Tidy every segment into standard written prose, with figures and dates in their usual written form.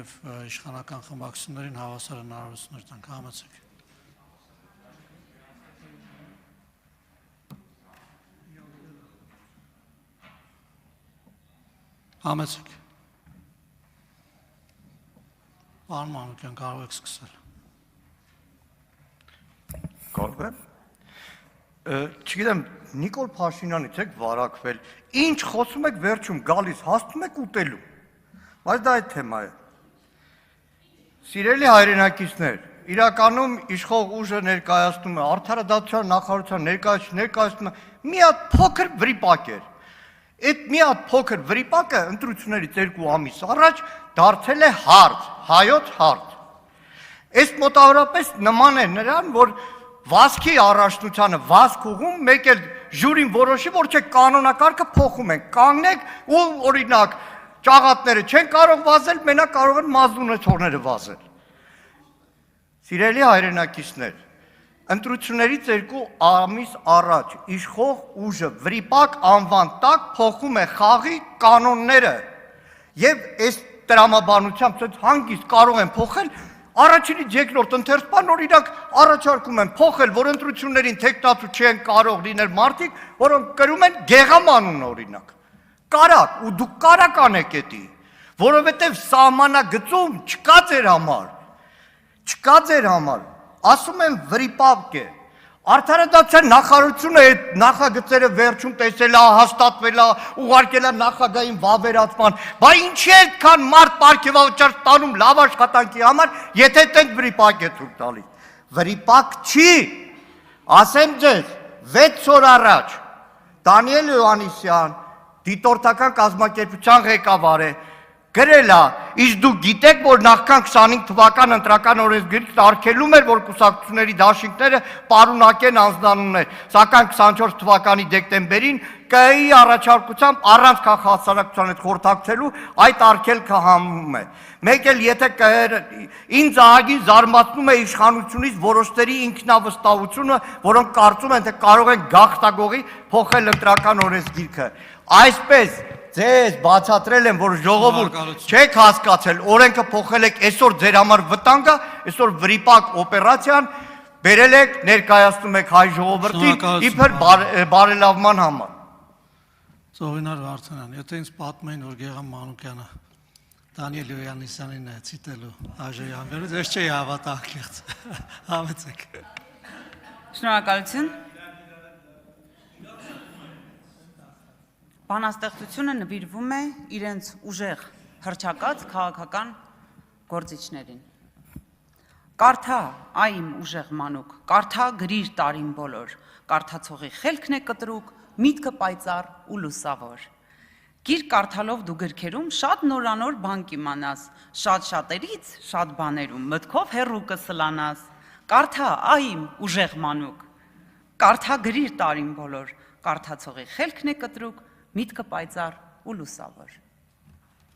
եւ իշխանական խմբակցություններին հավասար հնարավորություններ տանք, համեցեք։ Համեցեք։ Պարոն Մանուկյան, կարող եք սկսել։ Կարող եմ։ Չգիտեմ, Նիկոլ Փաշինյանից եք վարակվել, ինչ խոսում եք վերջում գալիս, հասնում եք ուտելու, բայց դա այդ թեմա է։ Սիրելի հայրենակիցներ, իրականում իշխող ուժը ներկայացնում է, Արդարադատության նախարարության ներկայացնում է մի հատ փոքր վրիպակ էր։ Այդ մի հատ փոքր վրիպակը ընտրություններից 2 ամիս առաջ դարձել է հարց, հայոց հարց։ Այս մոտավորապես նման է նրան, որ վազքի առաջնությանը վազք ուղում, մեկ էլ ժյուրին որոշի, որ չէ կանոնակարգը փոխում են, կանգնեք ու օրինակ ճաղատները չեն կարող վազել, մենակ կարող են մազդունեցորները վազել։ Սիրելի հայրենակիցներ, ընտրություններից 2 ամիս առաջ իշխող ուժը վրիպակ անվան տակ փոխում է խաղի կանոնները եւ այս տրամաբանությամբ հանգիստ կարող են փոխել առաջինից երկրորդ ընթերցման օրինակ առաջարկում են փոխել, որ ընտրություններին թեկնածու չեն կարող լինել մարդիկ, որոնք կրում են գեղամանուն օրինակ։ Կարակ ու դուք կարական եք էտի, որովհետև սահմանագծում չկա ձեր համար, ասում են վրիպակ է, Արդարադատության նախարարությունը այդ նախագծերը վերջում տեսել է, հաստատվել է, ուղարկել է նախագահային վավերացման, բա ինչի այդքան մարդ պարգևավճար ստանում լավ աշխատանքի համար, եթե տենց վրիպակ է ցույց տալիս։ Վրիպակ չի, ասեմ ձեզ, 6 օր առաջ Դանիել Հովհաննիսյան, դիտորդական կազմակերպության ղեկավար է, գրել է, իսկ դուք գիտեք, որ նախքան 25 թվական ընտրական օրենսգիրքը արգելում էր, որ կուսակցությունների դաշինքները պարունակեն անձնանուններ, սակայն 24 թվականի դեկտեմբերին ԿԸ-ի առաջարկությամբ առանց քաղաքասարակության հետ խորհրդակցելու այդ արգելքը համում է։ Մեկ էլ եթե ԿԸ-ը ինձ ահագին զարմացնում է իշխանությունից որոշների ինքնավստահությունը, որոնք կարծում են, թե կարող են գաղթագողի փոխել ընտրական օրենսգիրքը։ Այսպես ձեզ բացատրել եմ, որ ժողովուրդ չեք հասկացել, օրենքը փոխել եք, այսօր ձեր համար վտանգ է, այսօր վրիպակ օպերացիան բերել եք, ներկայացնում եք հայ ժողովրդին իբր բարելավման համար։ Զովինար Վարդանյան, եթե ինձ պատմեին, որ Գեգամ Մանուկյանը Դանիել Հովհաննիսյանին է ցիտելու ԱԺ ամբերից, ես չէի հավատա անկեղծ։ Համեցեք։ Շնորհակալություն։ Բանաստեղծությունը նվիրվում է իրենց ուժեղ հռչակած քաղաքական գործիչներին։ Կարթա, այ իմ ուժեղ մանուկ, կարթա գրիր տարին բոլոր, կարթացողի խելքն է կտրուկ, միտքը պայծառ ու լուսավոր։ Գիր կարթալով դու գրքերում շատ նորանոր բան կիմանաս, շատ շատերից շատ բաներում մտքով հեռու կսլանաս։ Կարթա, այ իմ ուժեղ մանուկ, կարթա գրիր տարին բոլոր, կարթացողի խելքն է կտրուկ, միտքը պայծառ ու լուսավոր։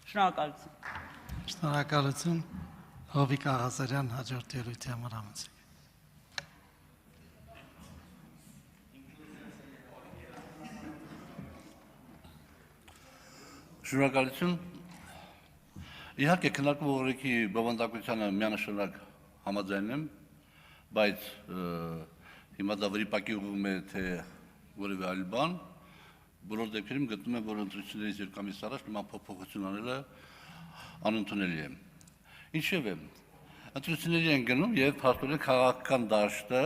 Շնորհակալություն։ Շնորհակալություն, Հովիկ Աղազարյան, հաջորդ ելույթի համար համեցեք։ Շնորհակալություն։ Իհարկե քննարկվող օրենքի բովանդակությանը միանշանակ համաձայն եմ, բայց հիմա դա վրիպակի ուղղում է թե որևէ այլ բան, բոլոր դեպքերում գտնում եմ, որ ընտրություններից 2 ամիս առաջ նման փոփոխություն անելը անընդունելի է։ Ինչևէ, ընտրությունների են գնում եւ փաստորեն քաղաքական դաշտը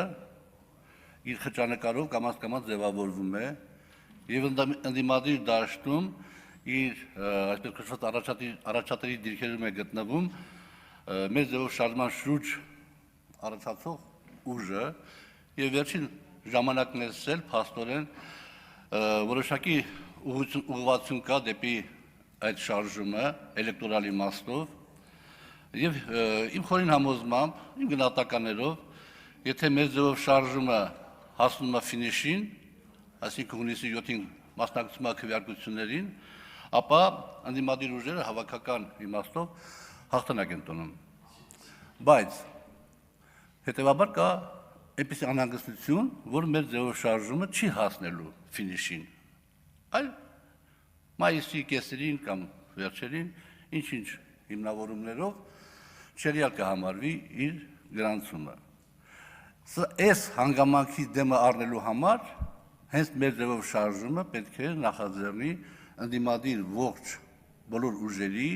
իր խճանկարով կամաց-կամաց ձևավորվում է եւ ընդդիմադիր դաշտում իր այսպես կոչված առաջատարի դիրքերում է գտնվում մեր ձևով շարժման շուրջ առաջացող ուժը եւ վերջին ժամանակներս էլ փաստորեն որոշակի ուղղվածություն կա դեպի այդ շարժումը էլեկտորալ իմաստով եւ իմ խորին համոզմամբ, իմ գնահատականներով, եթե մեր ձևով շարժումը հասնում է ֆինիշին, այսինքն հունիսի 7-ին մասնակցում է քվեարկություններին, ապա ընդդիմադիր ուժերը հավաքական իմաստով հաղթանակ են տոնում։ Բայց հետեւաբար կա այնպիսի անհանգստություն, որ մեր ձևով շարժումը չի հասնելու ֆինիշին, այլ մայիսի կեսերին կամ վերջերին ինչ-ինչ հիմնավորումներով չերյալ կհամարվի իր գրանցումը։ Այս հանգամանքի դեմը առնելու համար հենց մեր ձևով շարժումը պետք է նախաձեռնի ընդդիմադիր ողջ բոլոր ուժերի,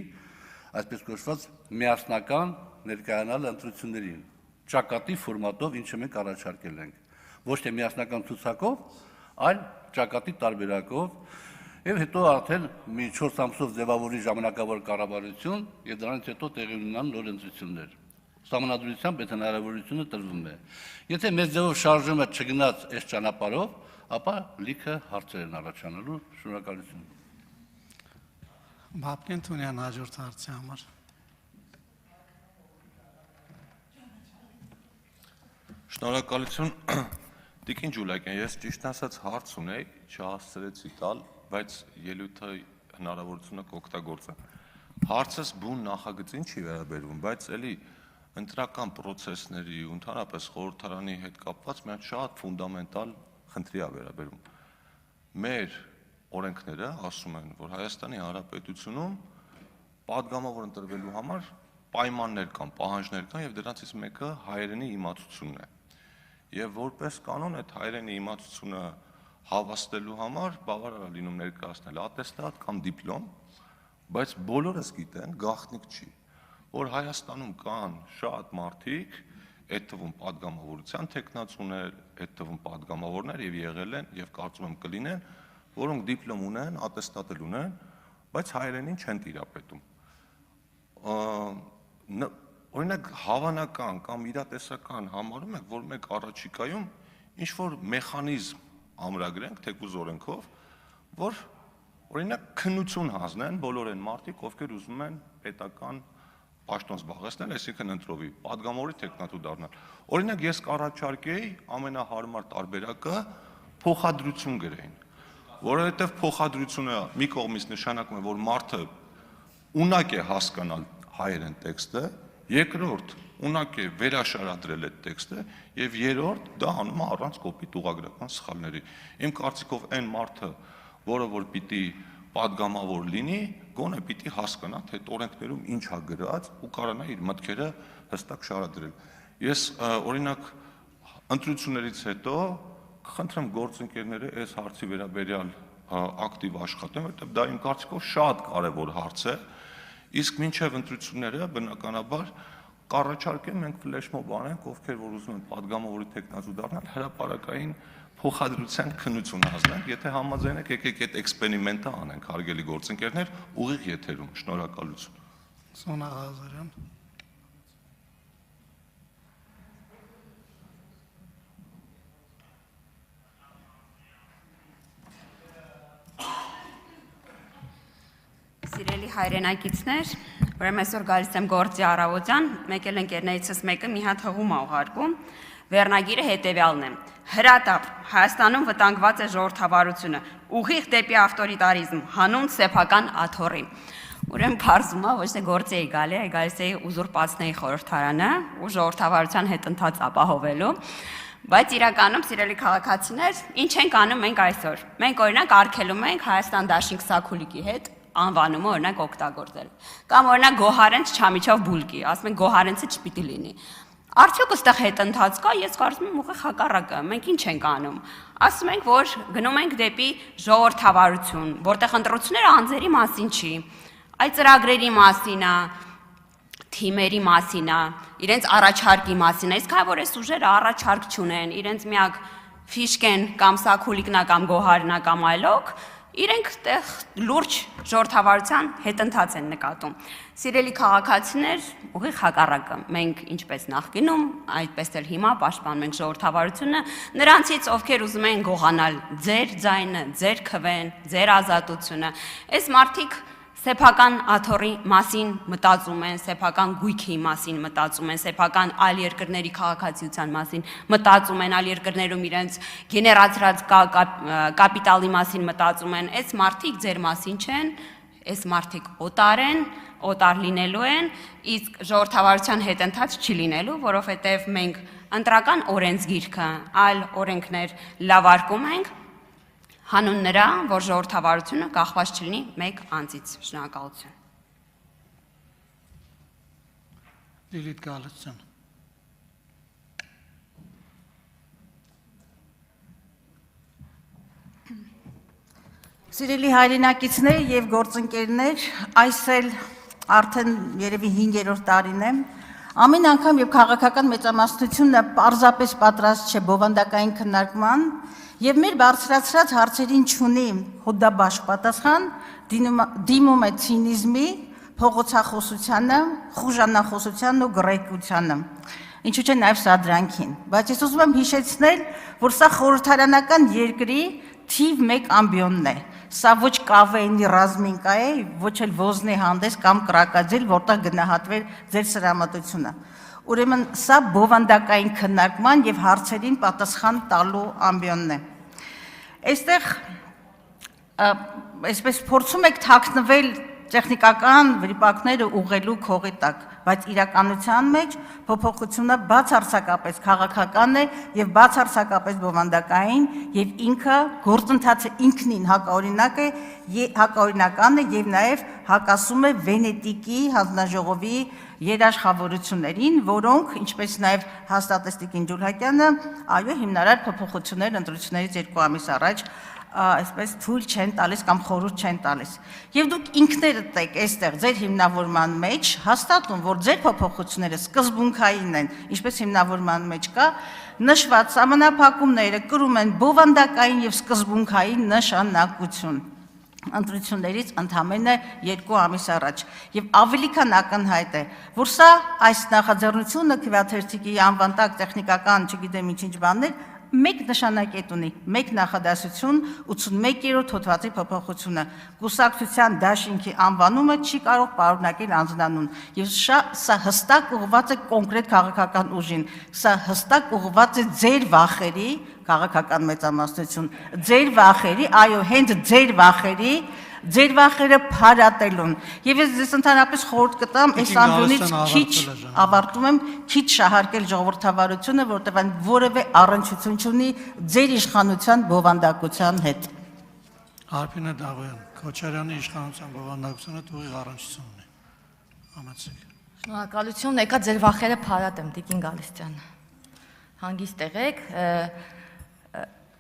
այսպես կոչված միասնական ներկայանալ ընտրություններին, ճակատի ֆորմատով, ինչը մենք առաջարկել ենք, ոչ թե միասնական ցուցակով, այլ ճակատի տարբերակով, եւ հետո արդեն մի 4 ամսով ձևավորի ժամանակավոր կառավարություն եւ դրանից հետո տեղի ունենան նոր ընտրություններ։ Սահմանադրությամբ այդ հնարավորությունը տրվում է։ Եթե մեր ձևով շարժումը չգնաց այս ճանապարհով, ապա լիքը հարցեր են առաջանալու։ Շնորհակալություն։ Բաբկեն Թունյան հաջորդ հարցի համար։ Շնորհակալություն Տիկին Ջուլակյան, ես ճիշտ ասած հարց ունեի, չհասցրեցի տալ, բայց ելույթի հնարավորությունը կօգտագործեմ։ Հարցս բուն նախագծին չի վերաբերվում, բայց էլի ընտրական process-ների ու ընդհանրապես խորհրդարանի հետ կապված մի հատ շատ ֆունդամենտալ խնդրի է վերաբերվում։ Մեր օրենքները ասում են, որ Հայաստանի Հանրապետությունում падգամավոր ընտրվելու համար պայմաններ կան, պահանջներ կան եւ դրանցից մեկը հայերենի իմացությունն է։ Եվ որպես կանոն այդ հայերենի իմացությունը հավաստելու համար բավարար է լինում ներկայացնել ատեստատ կամ դիպլոմ, բայց բոլորս գիտեն, գաղտնիք չի, որ Հայաստանում կան շատ մարդիկ, այդ թվում падգամավորության տեխնացուներ, այդ թվում падգամավորներ եւ եղել են եւ կարծում եմ կլինեն, որոնք դիպլոմ ունեն, ատեստատ ունեն, բայց հայերենին չեն տիրապետում։ Օրինակ հավանական կամ իրատեսական համարում եք, որ մենք առաջիկայում ինչ որ մեխանիզմ ամրագրենք թեկուզ օրենքով, որ օրինակ քննություն հանձնեն բոլոր այն մարդիկ, ովքեր ուզում են պետական պաշտոն զբաղեցնել, այսինքն ընտրովի, падգամավորի տեխնատու դառնալ։ Օրինակ ես կառաջարկեի ամենահարմար տարբերակը փոխադրություն գրեին, որովհետև փոխադրությունը մի կողմից նշանակում է, որ մարդը ունակ է հասկանալ հայերեն տեքստը, երկրորդ ունակ է վերաշարադրել այդ տեքստը եւ երրորդ դա անում է առանց կոպիտ ուղղագրական սխալների։ Իմ կարծիքով այն մարդը, որը որ պիտի падգամավոր լինի, գոնե պիտի հասկանա, թե օրենքներում ինչ է գրած ու կարողանա իր մտքերը հստակ շարադրել։ Ես օրինակ ընտրություններից հետո խնդրեմ գործընկերները այս հարցի վերաբերյալ ակտիվ աշխատեն, որտեղ դա իմ կարծիքով շատ կարևոր հարց է։ Իսկ մինչև ընտրությունները բնականաբար կառաջարկեմ մենք ֆլեշմոբ անենք, ովքեր որ ուզում են падգամավորի տեխնացու դառնալ, հրապարակային փոխադրության քննություն հանձնենք, եթե համաձայն եք, եկեք այդ էքսպերիմենտը անենք, հարգելի գործընկերներ, ուղիղ եթերում։ Շնորհակալություն։ Սոնա Ղազարյան։ Սիրելի հայրենակիցներ, ուրեմն այսօր գալիս եմ գործի առավոտյան, մեկ էլ ընկերներիցս մեկը մի հատ հղում է ուղարկում, վերնագիրը հետևյալն է. հրատապ, Հայաստանում վտանգված է ժողովրդավարությունը, ուղիղ դեպի ավտորիտարիզմ, հանուն սեփական աթոռի։ Ուրեմն բարձում է, ոչ թե գործի էի գալի, այլ գալիս էի ուզուրպացնեի խորհրդարանը ու ժողովրդավարության հետ ընթաց ապահովելու։ Բայց իրականում, սիրելի քաղաքացիներ, ինչ ենք անում մենք այսօր։ Մենք օրինակ արգելում ենք Հայաստան Դաշինք Սաքուլիկի հետ անվանումը օրինակ օգտագործել։ Կամ օրինակ Գոհարենց Չամիչով Բուլկի, ասում են Գոհարենցը չպիտի լինի։ Արդյոք այստեղ հետընթաց կա, ես կարծում եմ ուղիղ հակառակը, մենք ինչ ենք անում։ Ասում ենք, որ գնում ենք դեպի ժողովրդավարություն, որտեղ ընտրությունները անձերի մասին չի, այլ ծրագրերի մասին է, թիմերի մասին է, իրենց առաջարկի մասին է, իսկ հայ որ այս ուժերը առաջարկ չունեն, իրենց միակ ֆիշկեն կամ Սաքուլիկնա կամ Գոհարնա կամ այլոք, իրենք տեղ լուրջ ժողովրդավարության հետընթաց են նկատում։ Սիրելի քաղաքացիներ, ուղիղ հակառակը, մենք ինչպես նախկինում, այդպես էլ հիմա պաշտպանում ենք ժողովրդավարությունը, նրանցից ովքեր ուզում են գողանալ ձեր ձայնը, ձեր քվեն, ձեր ազատությունը, այս մարդիկ սեփական աթոռի մասին մտածում են, սեփական գույքի մասին մտածում են, սեփական այլ երկրների քաղաքացիության մասին մտածում են, այլ երկրներում իրենց գեներացրած կապիտալի մասին մտածում են, այս մարդիկ ձեր մասին չեն, այս մարդիկ օտար են, օտար լինելու են, իսկ ժողովրդավարության հետընթաց չի լինելու, որովհետև մենք ընտրական օրենսգիրքը, այլ օրենքներ լավարկում ենք, հանուն նրա, որ ժողովրդավարությունը կախված չլինի մեկ անձից։ Շնորհակալություն։ Լիլիթ Գալստյան։ Սիրելի հայրենակիցներ եւ գործընկերներ, այս էլ արդեն երևի 5-րդ տարին է։ Ամեն անգամ եւ քաղաքական մեծամասնությունը պարզապես պատրաստ չէ բովանդակային քննարկման եւ մեր բարձրացրած հարցերին չունի հոդաբաշխ պատասխան, դիմում է ցինիզմի, փողոցախոսությանը, խուժանախոսությանն ու գրեկությանը։ Ինչու՞ չէ նաեւ սադրանքին։ Բայց ես ուզում եմ հիշեցնել, որ սա խորհրդարանական երկրի թիվ 1 ամբիոնն է։ Սա ոչ կավեինի ռազմինկա է, ոչ էլ ոզնի հանդես կամ կրակաձիլ, որտեղ գնահատվել ձեր սրամատությունը։ Ուրեմն սա բովանդակային քննարկման եւ հարցերին պատասխան տալու ամբիոնն է։ Այստեղ այսպես փորձում եք թաքնվել տեխնիկական վրիպակները ուղղելու քողի տակ, բայց իրականության մեջ փոփոխությունը բացարձակապես քաղաքական է եւ բացարձակապես բովանդակային եւ ինքը գործընթացը ինքնին հակաօրինական է եւ նաեւ հակասում է Վենետիկի հանձնաժողովի երաշխավորություններին, որոնք, ինչպես նաեւ հաստատեց Տիկին Ջուլհակյանը, այո, հիմնարար փոփոխություններ ընտրություններից 2 ամիս առաջ այսպես թույլ չեն տալիս կամ խորհուրդ չեն տալիս։ Եվ դուք ինքներդ եք այստեղ ձեր հիմնավորման մեջ հաստատում, որ ձեր փոփոխությունները սկզբունքային են, ինչպես հիմնավորման մեջ կա, նշված սահմանափակումները կրում են բովանդակային եւ սկզբունքային նշանակություն ընտրություններից ընդամենը 2 ամիս առաջ եւ ավելի քան ակնհայտ է, որ սա այս նախաձեռնությունը քվեաթերթիկի անվան տակ տեխնիկական, չգիտեմ ինչ բաներ մեկ նշանակետ ունի, մեկ նախադասություն 81-րդ հոդվածի փոփոխությունը։ Կուսակցության դաշինքի անվանումը չի կարող պարունակել անձնանուն։ Եվ սա հստակ ուղղված է կոնկրետ քաղաքական ուժին։ Սա հստակ ուղղված է ձեր վախերի, քաղաքական մեծամասնություն, ձեր վախերի, այո, հենց ձեր վախերը փարատելուն։ Եվ ես ձեզ ընդհանրապես խորհուրդ կտամ այս ամբիոնից քիչ ավարտում եմ, քիչ շահարկել ժողովրդավարությունը, որտեղ այն որևէ առնչություն չունի ձեր իշխանության բովանդակության հետ։ Արփինե Դավոյան, Քոչարյանի իշխանության բովանդակությունը ուղիղ առնչություն ունի։ Համեցեք։ Շնորհակալություն, եկա ձեր վախերը փարատեմ, Տիկին Գալստյան։ Հանգիստ եղեք,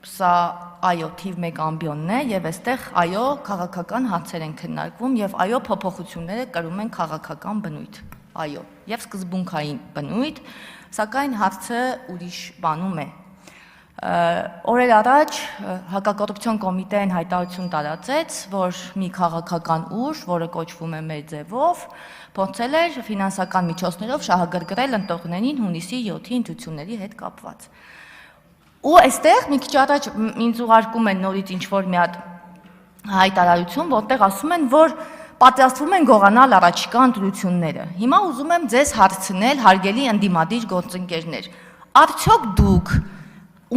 սա այո թիվ 1 ամբիոնն է եւ այստեղ այո քաղաքական հարցեր են քննարկվում եւ այո փոփոխությունները կրում են քաղաքական բնույթ, այո, եւ սկզբունքային բնույթ, սակայն հարցը ուրիշ բանում է։ Օրեր առաջ հակակոռուպցիոն կոմիտեն հայտարարություն տարածեց, որ մի քաղաքական ուժ, որը կոչվում է մեր ձևով, փորձել էր ֆինանսական միջոցներով շահագրգռել ընտրողներին հունիսի 7-ի ընտրությունների հետ կապված։ Ու այստեղ մի քիչ առաջ ինձ ուղարկում են նորից ինչ-որ մի հատ հայտարարություն, որտեղ ասում են, որ պատրաստվում են գողանալ առաջիկա ընտրությունները։ Հիմա ուզում եմ ձեզ հարցնել, հարգելի ընդդիմադիր գործընկերներ, արդյոք դուք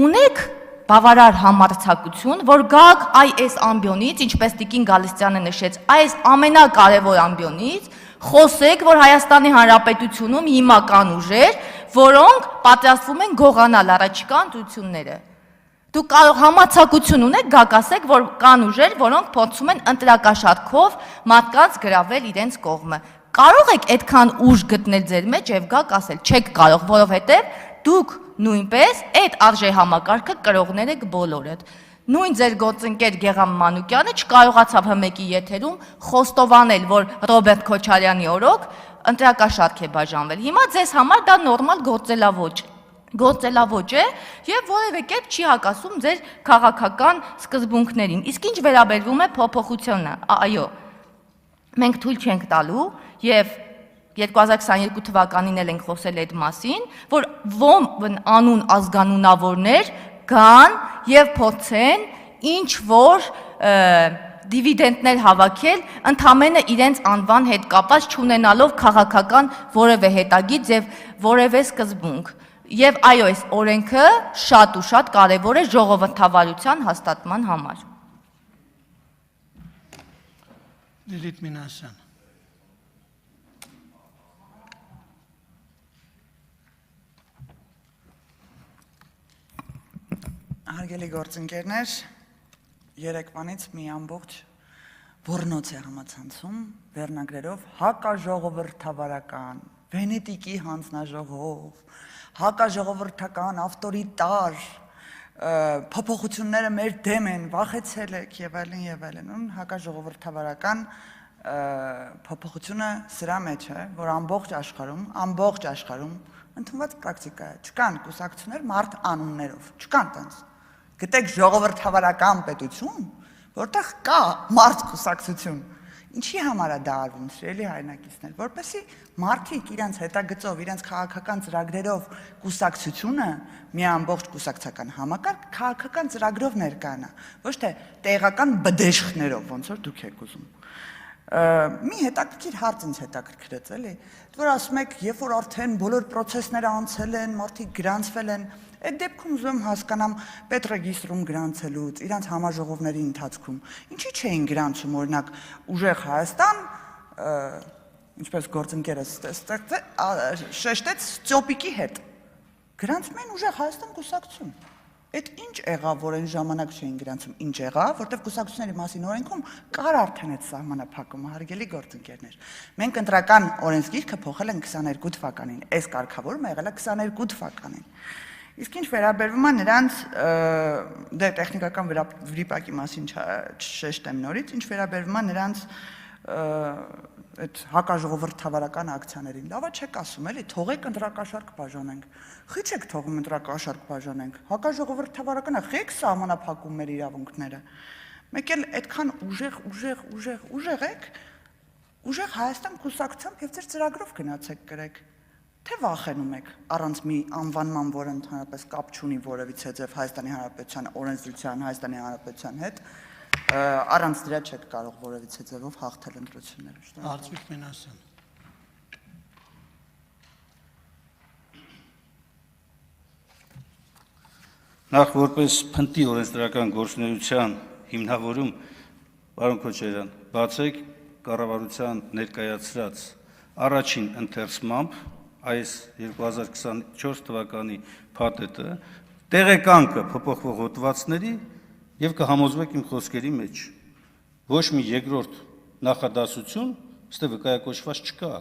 ունեք բավարար համարձակություն, որ գաք այս ամբիոնից, ինչպես Տիկին Գալստյանը նշեց, այս ամենակարևոր ամբիոնից, խոսեք, որ Հայաստանի Հանրապետությունում հիմա կան ուժեր, որոնք պատրաստվում են գողանալ առաջիկա ընտրությունները։ Դուք կարող համարձակություն ունեք գաք ասեք, որ կան ուժեր, որոնք փորձում են ընտրակաշառքով մարդկանց գրավել իրենց կողմը։ Կարող եք այդքան ուժ գտնել ձեր մեջ եւ գաք ասել, չեք կարող, որովհետեւ դուք նույնպես այդ արժե համակարգը կրողներ եք բոլորդ։ Նույն ձեր գործընկեր Գեգամ Մանուկյանը չկարողացավ հմեկի եթերում խոստովանել, որ Ռոբերտ Քոչարյանի օրոք ընտրակաշառք է բաժանվել։ Հիմա ձեզ համար դա նորմալ գործելավոճ է եւ որևէ կերպ չի հակասում ձեր քաղաքական սկզբունքներին։ Իսկ ինչ վերաբերվում է փոփոխությանը, այո, մենք թույլ չենք տալու եւ 2022 թվականին էլ ենք խոսել այդ մասին, որ ոմ անուն ազգանունավորներ գան եւ փորձեն ինչ որ դիվիդենդներ հավաքել ընդամենը իրենց անվան հետ կապված չունենալով քաղաքական որևէ հետագիծ եւ որևէ սկզբունք։ Եվ այո, այս օրենքը շատ ու շատ կարևոր է ժողովրդավարության հաստատման համար։ Լիլիթ Մինասյան։ Հարգելի գործընկերներ, երեկվանից մի ամբողջ ոռնոց է համացանցում վերնագրերով հակաժողովրդավարական, Վենետիկի հանձնաժողով, հակաժողովրդական, ավտորիտար, փոփոխությունները մեր դեմ են, վախեցել եք եւ այլն եւ այլն, հակաժողովրդավարական փոփոխությունը սրա մեջ է, որ ամբողջ աշխարհում ընդունված պրակտիկա է։ Չկան կուսակցություններ մարդ անուններով, չկան տենց։ Գտեք ժողովրդավարական պետություն, որտեղ կա մարդ կուսակցություն։ Ինչի համար է դա արվում, սիրելի հայրենակիցներ, որպեսզի մարդիկ իրենց հետագծով, իրենց քաղաքական ծրագրերով կուսակցությունը մի ամբողջ կուսակցական համակարգ քաղաքական ծրագրով ներկայանա, ոչ թե տեղական բդեշխներով, ոնց որ դուք եք ուզում։ Մի հետաքրքիր հարց ինձ հետաքրքրեց, էլի, որ ասում եք, երբ որ արդեն բոլոր process-ները անցել են, մարդիկ գրանցվել են, այդ դեպքում ուզում եմ հասկանամ պետրեգիստրում գրանցելուց, իրանց համաժողովների ընթացքում, ինչի չէին գրանցում, օրինակ, ուժեղ Հայաստան, ինչպես գործընկերս շեշտեց Ստյոպիկի հետ, գրանցում են ուժեղ Հայաստան կուսակցություն։ Այդ ինչ եղավ, որ այն ժամանակ չէին գրանցում, ինչ եղավ, որտեղ կուսակցությունների մասին օրենքում կար արդեն այդ սահմանափակումը, հարգելի գործընկերներ։ Մենք ընտրական օրենսգիրքը փոխել են 22 թվականին, այս կարգավորումը եղել է 22 թվականին։ Իսկ ինչ վերաբերվում է նրանց դե տեխնիկական վրիպակի մասին չշեշտեմ նորից, ինչ վերաբերվում է նրանց այդ հակաժողովրդավարական ակցիաներին, լավա չեք ասում, էլի, թողեք ընտրակաշարք բաժանենք։ Խի չեք թողում ընտրակաշարք բաժանենք։ Հակաժողովրդավարական է, խեք սահմանափակում մեր իրավունքները։ Մեկ էլ այդքան ուժեղ եք, ուժեղ Հայաստան կուսակցությամբ եւ ձեր ծրագրով գնացեք գրեք։ Թե վախենում եք առանց մի անվանման, որը ընդհանրապես կապ չունի որևիցե ձև Հայաստանի Հանրապետության օրենսդրության, Հայաստանի Հանրապետության հետ, առանց դրա չեք կարող որևիցե ձևով հաղթել ընտրությունները։ Արծվիկ Մինասյան։ Նախ որպես փնտի օրենսդրական գործունեության հիմնավորում, պարոն Քոչարյան, բացեք կառավարության ներկայացրած առաջին ընթերցմամբ այս 2024 թվականի փաթեթը տեղեկանքը փոփոխվող հոդվածների եւ կհամոզվեք իմ խոսքերի մեջ ոչ մի երկրորդ նախադասություն ստե վկայակոչված չկա,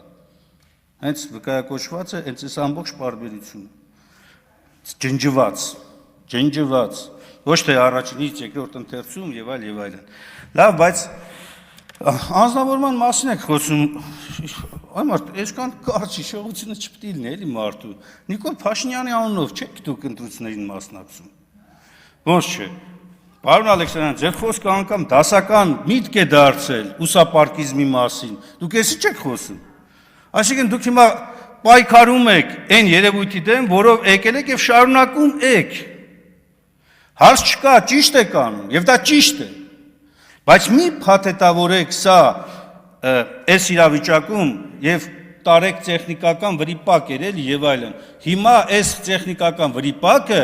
հենց վկայակոչված է հենց այս ամբողջ պարբերությունը, ջնջված, ոչ թե առաջինից երկրորդ ընթերցում եւ այլն։ Լավ, բայց անձնավորման մասին եք խոսում, այ մարդ, այսքան կարճ հիշողությունը չպետք է լինի, էլի մարդու։ Նիկոլ Փաշինյանի անունով չեք դուք ընտրություններին մասնակցում։ Ոնց չէ։ Պարոն Ալեքսանյան, ձեր խոսքը անգամ դասական միտք է դարձել ուսապարկիզմի մասին։ Դուք էսի չեք խոսում։ Այսինքն դուք հիմա պայքարում եք այն երևույթի դեմ, որով եկել եք եւ շարունակում եք։ Հարց չկա, ճիշտ եք անում, եւ դա ճիշտ է։ Բայց մի փաթեթավորեք սա այս իրավիճակում եւ տարեք տեխնիկական վրիպակ էր էլի եւ այլն։ Հիմա այս տեխնիկական վրիպակը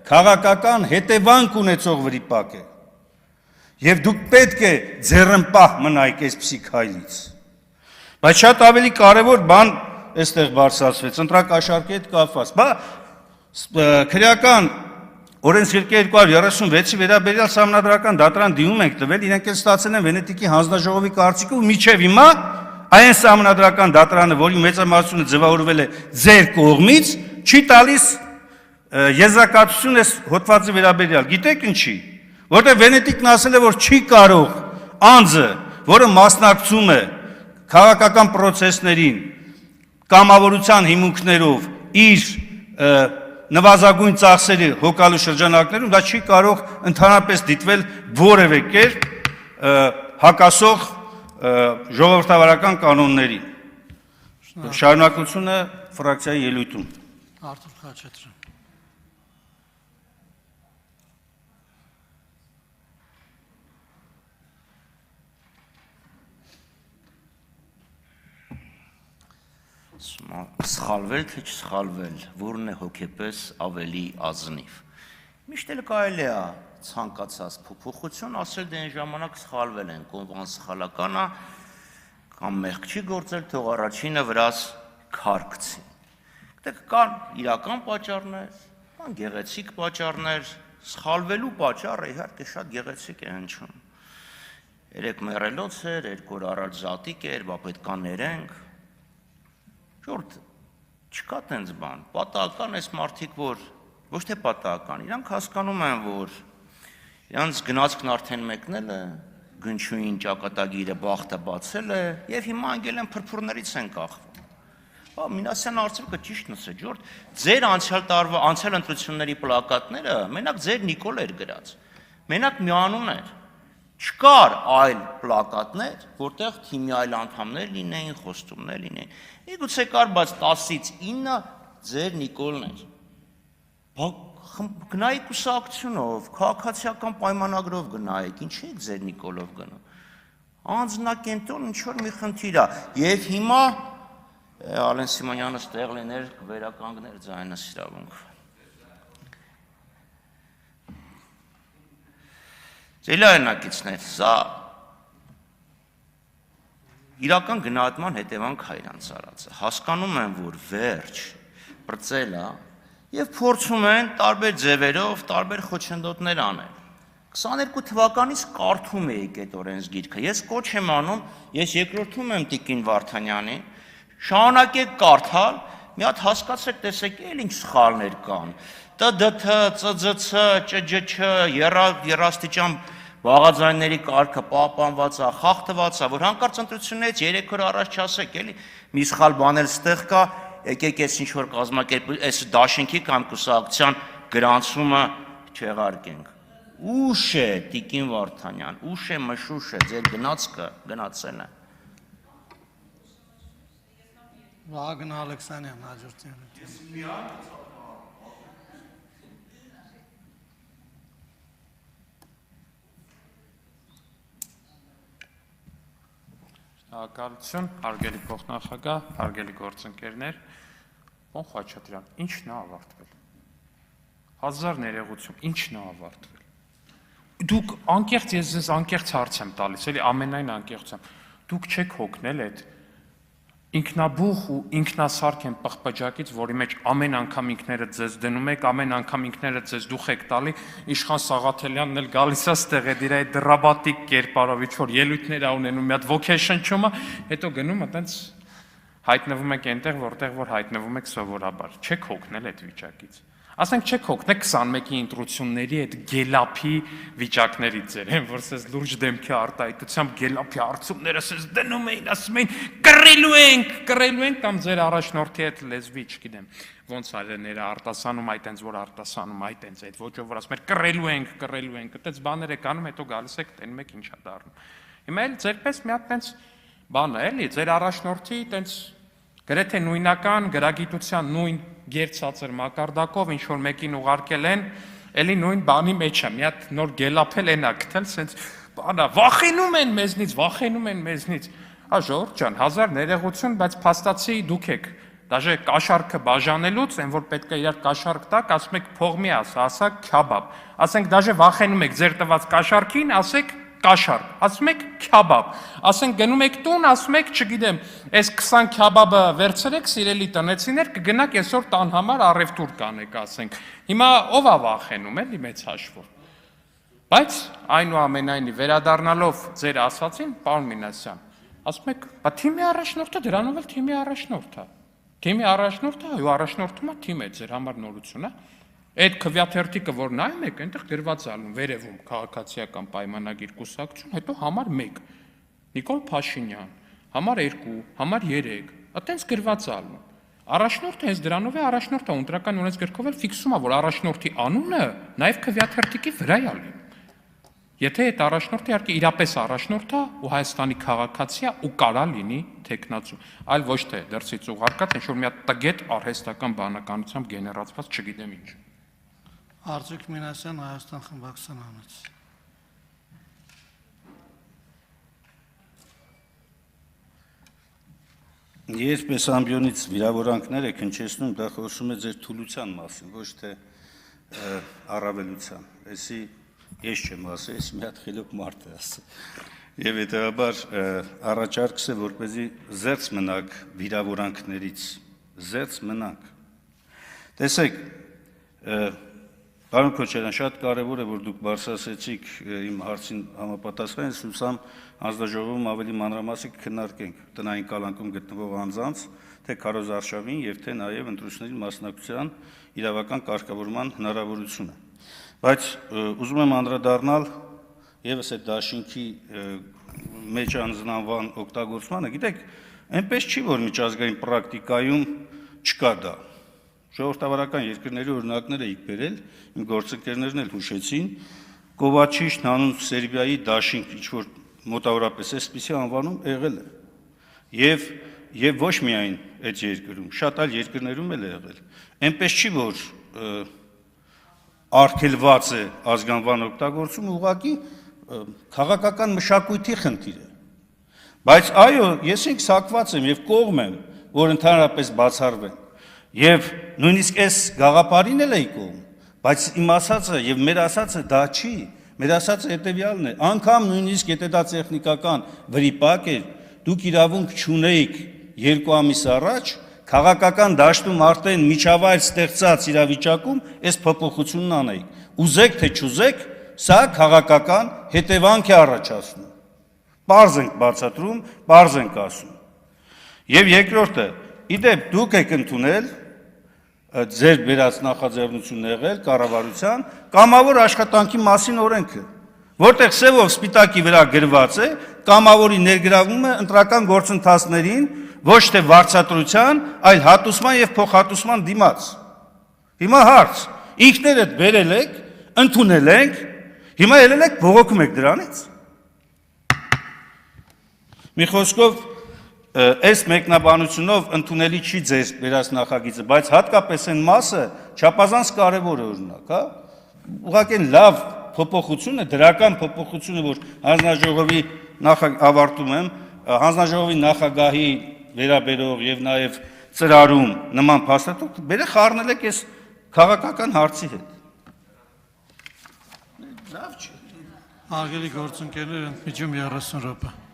քաղաքական հետևանք ունեցող վրիպակ է։ Եվ դուք պետք է ձեռնպահ մնայիք այսպիսի քայլից։ Բայց շատ ավելի կարևոր բան այստեղ բարձրացվեց, ընտրակաշարքի հետ կապված։ Բա քրեական օրենսգիրքի 236-ի վերաբերյալ սահմանադրական դատարան դիմում ենք տվել, իրենք էլ ստացել են Վենետիկի հանձնաժողովի կարծիքը ու մինչև հիմա այն սահմանադրական դատարանը, որի մեծամասնությունը ձևավորվել է ձեր կողմից, չի տալիս եզրակացություն այս հոդվածի վերաբերյալ։ Գիտեք ինչի։ Որտեղ Վենետիկն ասել է, որ չի կարող անձը, որը մասնակցում է քաղաքական process-ներին կամավորության հիմունքներով իր նվազագույն ծախսերի հոգալու շրջանակներում, դա չի կարող ընդհանրապես դիտվել որևէ կերպ հակասող ժողովրդավարական կանոններին։ Շարունակությունը ֆրակցիայի ելույթում։ Արթուր Խաչատրյան։ Սխալվել թե չսխալվել, որն է հոգեպես ավելի ազնիվ։ Միշտ էլ կարելի է ցանկացած փոփոխություն ասել դե այն ժամանակ սխալվել են, կամ անսխալական է, կամ մեղք չի գործել, թող առաջինը վրաս քարկցի։ Գիտեք, կան իրական պատճառներ, կան գեղեցիկ պատճառներ, սխալվելու պատճառը իհարկե շատ գեղեցիկ է հնչում։ Երեք մեռելոց էր, 2 օր առաջ զատիկ էր, բա պետք է ներենք։ Շորտ Չկա տենց բան։ Պատահական էս մարդիկ, որ ոչ թե պատահական, իրանք հասկանում են, որ իրանց գնացքն արդեն մեկնել է, գնչուին ճակատագիրը բախտը բացել է, եւ հիմա անգել են փրփուրներից են կախվում։ Մինասյան արծիվը ճիշտ նսե, Ջորջ, ձեր անցյալ ընտրությունների պլակատները մենակ ձեր Նիկոլ էր գրած։ Մենակ մի անուն էր։ Չկար այլ պլակատներ, որտեղ թիմի այլ անդամներ լինեին, խոստումներ լինեին։ Միգուցե կար, բայց 10-ից 9 ձեր Նիկոլն էր։ Գնայիք կուսակցությունով, քաղաքացիական պայմանագրով գնայիք, ինչի եք ձեր Նիկոլով գնում։ Անձնակենտրոն ինչ-որ մի խնդիր է։ Եվ հիմա Ալեն Սիմոնյանը ստեղ լիներ վերականգներ ձայնս իրավունք։ Ձելայնակիցներ, սա իրական գնահատման հետևանք հայրանց արած է։ Հասկանում են, որ վերջ բրծել է եւ փորձում են տարբեր ձևերով, տարբեր խոչընդոտներ անել։ 22 թվականից կարդում էի այդ օրենսգիրքը։ Ես կոչ եմ անում, ես երկրորդում եմ Տիկին Վարդանյանին, շարունակեք կարդալ, մի հատ հասկացեք, տեսեք, էլ ինչ սխալներ կան։ ՏԴԹ, ԾՁՑ, ՃՋ, երաստիճան բաղաձայնների կարգը պահպանված է, խախտված է, որ հանկարծ ընտրություններից 3 օր առաջ չասեք, էլի մի սխալ բան էլ ստեղ կա, եկեք այս ինչ որ կազմակերպել, այս դաշինքի կամ կուսակցության գրանցումը չեղարկենք։ Ուշ է Տիկին Վարդանյան, ուշ է մշուշ է, ձեր գնացքը գնացել է։ Վագն Ալեքսանյան հաջորդյան։ Շնորհակալություն, հարգելի փոխնախագահ, հարգելի գործընկերներ, Պոն Խաչատրյան, ի՞նչն է ավարտվել։ 1000 ներողություն, ի՞նչն է ավարտվել։ Դուք անկեղծ, ես ձեզ անկեղծ հարց եմ տալիս, էլի ամենայն անկեղծությամբ։ Դուք չեք հոգնել այդ ինքնաբուխ ու ինքնասարք են պղպջակից, որի մեջ ամեն անգամ ինքներդ ձեզ դնում եք, ամեն անգամ ինքներդ ձեզ դուխ եք տալի, Իշխան Սաղաթելյանն էլ գալիս է ստեղ է իր այդ դրամատիկ կերպարով, ինչ որ ելույթներ ա ունենում, մի հատ ոգեշնչումը, հետո գնում այտենց հայտնվում եք այնտեղ, որտեղ որ հայտնվում եք սովորաբար։ Չեք հոգնել այդ վիճակից։ Ասենք չեք հոգնել 21-ի ընտրությունների այդ գելափի վիճակներից ձեր, որ սես լուրջ դեմքի արտահայտությամբ գելափի արցումները սես դնում էին, ասում էին կռելու ենք կամ ձեր առաջնորդի այդ լեզվի, չգիտեմ, ոնց արեները արտասանում այտենց որ արտասանում այտենց այդ ոճով որ ասում էր կռելու ենք, այդպես բաներ եք անում, հետո գալիս եք տենում եք ինչա դառնում։ Հիմա էլ ձերպես մի հատ տենց բան է, էլի, ձեր առաջնորդի տենց գրեթե նույնական գրագիտության նույն գերցածր մակարդակով ինչ որ մեկին ուղարկել են, էլի նույն բանի մեջ է, մի հատ նոր գելափել են ակտել, սենց բանա, վախենում են մեզնից։ Ժողովուրդ ջան, 1000 ներողություն, բայց փաստացի դուք եք, դաժե կաշառքը բաժանելուց, այն որ պետք է իրար կաշառք տակ, ասում եք փող մի ասա քյաբաբ։ Ասենք դաժե վախենում եք ձեր տված կաշառքին, ասեք կաշառք, ասում եք քյաբաբ, ասենք գնում եք տուն, ասում եք, չգիտեմ, այս 20 քյաբաբը վերցրեք, սիրելի տնեցիներ, կգնաք այսօր տան համար առևտուր կանեք, ասենք։ Հիմա ով է վախենում, էլի մեծ հաշվով։ Բայց այնուամենայնիվ վերադառնալով ձեր ասացին, պարոն Մինասյան, ասում եք, բա թիմի առաջնորդը դրանով էլ թիմի առաջնորդ է։ Թիմի առաջնորդը, այո, առաջնորդումը թիմ է, ձեր համար նորություն է։ Այդ քվյաթերթիկը, որ նայում եք, այնտեղ գրված է ալում վերևում քաղաքացիական պայմանագիր կուսակցություն, հետո համար 1 Նիկոլ Փաշինյան, համար 2, համար 3, այտենց գրված է ալում։ Առաջնորդը հենց դրանով է առաջնորդը ունտրական օրենսգրքով էլ ֆիքսում է, որ առաջնորդի անունը նաև քվյաթերթիկի վրա է ալում։ Եթե այդ առաջնորդը իհարկե իրապես առաջնորդ է ու Հայաստանի քաղաքացի է ու կարա լինի տեխնացու, այլ ոչ թե դրսից ուղարկած ինչ որ մի հատ տգետ արհեստական բանականությամբ գեներացված չգիտեմ ինչ։ Արծիք Մինասյան, Հայաստան խմբակցության անունից։ Երբ ամբիոնից վիրավորանքներ եք հնչեցնում, դա խոսում է ձեր թուլության մասին, ոչ թե առավելության։ Էսի ես չեմ ասել, ես մի հատ խելոք մարդ է ասել։ Եվ հետևաբար առաջարկս է, որպեսզի զերծ մնաք վիրավորանքներից, զերծ մնաք։ Տեսեք, Պարոն Քոչարյան, շատ կարևոր է, որ դուք բարձրացրեցիք իմ հարցին համապատասխան, հուսամ հանձնաժողովում ավելի մանրամասն քննարկենք տնային կալանքում գտնվող անձանց, թե քարոզարշավին եւ թե նաեւ ընտրությունների մասնակցության իրավական կարգավորման հնարավորությունը։ Բայց ուզում եմ անդրադառնալ եւս այդ դաշինքի մեջ անձնանվան օգտագործմանը, գիտեք, այնպես չի, որ միջազգային պրակտիկայում չկա դա։ Ժողովրդավարական երկրների օրինակներ էիք բերել, իմ գործընկերներն էլ հուշեցին, Կովաչիշն հանուն Սերբիայի դաշինք, ինչ որ մոտավորապես այսպիսի անվանում եղել է։ Եվ ոչ միայն այդ երկրում, շատ այլ երկրներում էլ է եղել։ Այնպես չի, որ արգելված է ազգանվան օգտագործումը, ուղղակի քաղաքական մշակույթի խնդիր է։ Բայց այո, ես ինքս հակված եմ եւ կողմ եմ, որ ընդհանրապես բացառվեն։ Եվ նույնիսկ այս գաղափարին էլ էի կողմ, բայց իմ ասածը եւ մեր ասածը դա չի, մեր ասածը հետեւյալն է, անգամ նույնիսկ եթե դա տեխնիկական վրիպակ էր, դուք իրավունք չունեիք 2 ամիս առաջ քաղաքական դաշտում արդեն միջավայր ստեղծած իրավիճակում այս փոփոխությունն անեիք։ Ուզեք թե չուզեք, սա քաղաքական հետևանք է առաջացնում։ Պարզ ենք բացատրում, պարզ ենք ասում։ Եվ երկրորդը, իդեպ դուք եք ընդունել ձեր բերած նախաձեռնությունն եղել կառավարության կամավոր աշխատանքի մասին օրենքը, որտեղ սևով սպիտակի վրա գրված է կամավորի ներգրավումը ընտրական գործընթացներին ոչ թե վարձատրության, այլ հատուցման եւ փոխհատուցման դիմաց։ Հիմա հարց, ինքներդ բերել եք, ընդունել ենք, հիմա ելել եք բողոքում եք դրանից։ Մի խոսքով այս մեկնաբանությունով ընդունելի չի ձեր վերած նախագիծը, բայց հատկապես այն մասը չափազանց կարևոր է օրինակ, հա։ Ուղղակի լավ փոփոխություն է, դրական փոփոխություն է, որ հանձնաժողովի ավարտում եմ, հանձնաժողովի նախագահի վերաբերող եւ նաեւ ծրարում նման փաստաթուղթ բերե խառնել եք այս քաղաքական հարցի հետ։ Լավ չէ։ Արգելի գործընկերներ, ընդմիջում 30 րոպե։